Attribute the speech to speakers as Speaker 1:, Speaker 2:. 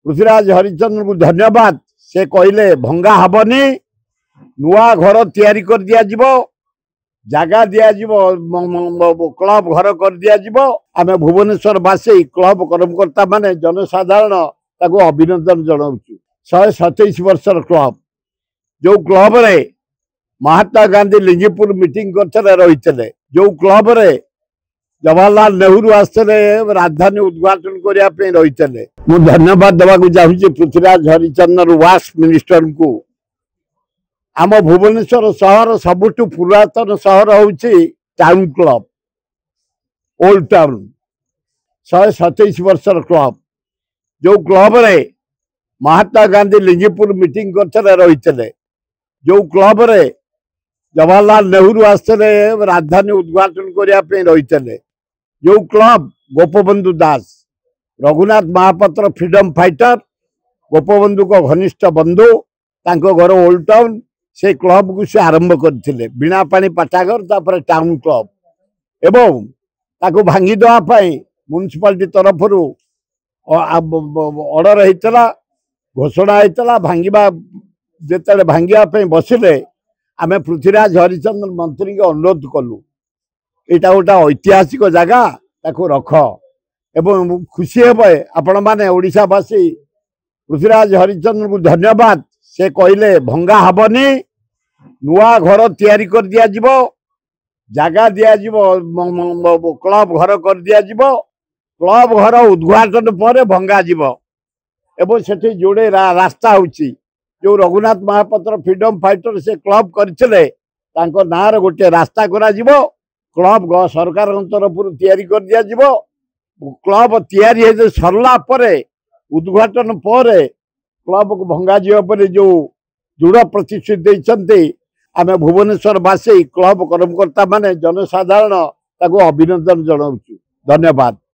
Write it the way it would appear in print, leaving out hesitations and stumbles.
Speaker 1: पृथ्वीराज हरिचंद्र को धन्यवाद। से कहले भंगा हबनी, नुआ घर तैयारी कर दिया जिवो, जगह दिया जिवो, क्लब घर कर दिया जिवो। आमे भुवनेश्वर वासी क्लब कर्मकर्ता माने जनसाधारण ताको अभिनंदन जनाउछु। 127 वर्षर क्लब, जो क्लब रे महात्मा गांधी लिंगीपुर मीटिंग करते रही, जो क्लब रे जवाहरलाल नेहरू आसते राजधानी उद्घाटन करने रही। मु धन्यवाद देवाक चाहूँगी पृथ्वीराज हरिचंद्र वास मिनिस्टर को। आम भुवनेश्वर सहर सबुठ पुरातन सहर होउछि टाउन क्लब, ओल्ड टाउन। 127 वर्षर क्लब, जो क्लब रे महात्मा गांधी लिंगीपुर मीटिंग करते रही, जो क्लब रे जवाहरलाल नेहरू आसते राजधानी उद्घाटन करने रही, जो क्लब गोपबंधु दास, रघुनाथ महापात्र फ्रीडम फाइटर, गोपबंधु को घनिष्ठ बंधु, तांको घर ओल्ड टाउन। से क्लब को से आरंभ करथिले बिना पानी पाठागर, तापर टाउन क्लब एवं ताको भांगी दवा पाई म्युनिसिपालिटी तरफ ऑर्डर होता, घोषणा होता। भांगा जिते भांगा बसिले आमे पृथ्वीराज हरिचंद्र मंत्री के अनुरोध कलु, यहाँ गोटे ऐतिहासिक जगह ताको रख एवं खुशी हे आपण मैंने ओडिशावासी पृथ्वीराज हरिचंद्र को धन्यवाद। से कहले भंगा हबनी, नुआ घर तैयारी कर दिया जिवो, जगह दिया जिवो, क्लब घर कर दिया जिवो। क्लब घर उद्घाटन पर भंगा जिवो एवं सेठी जोड़े रास्ता होची, जो रघुनाथ महापात्र फ्रीडम फाइटर से क्लब करथिले तांको नार गोटे रास्ता करा जिवो। क्लब सरकार तरफ तैयारी कर दिया जिवो। क्लब तैयारी हे सरला परे उद्घाटन पर क्लब को भंगा जीवा पर जो दृढ़ प्रतिश्रुति देइछन्ते, आमे भुवनेश्वर वासी क्लब कर्मकर्ता माने जनसाधारण ताको अभिनंदन जनाउछु। धन्यवाद।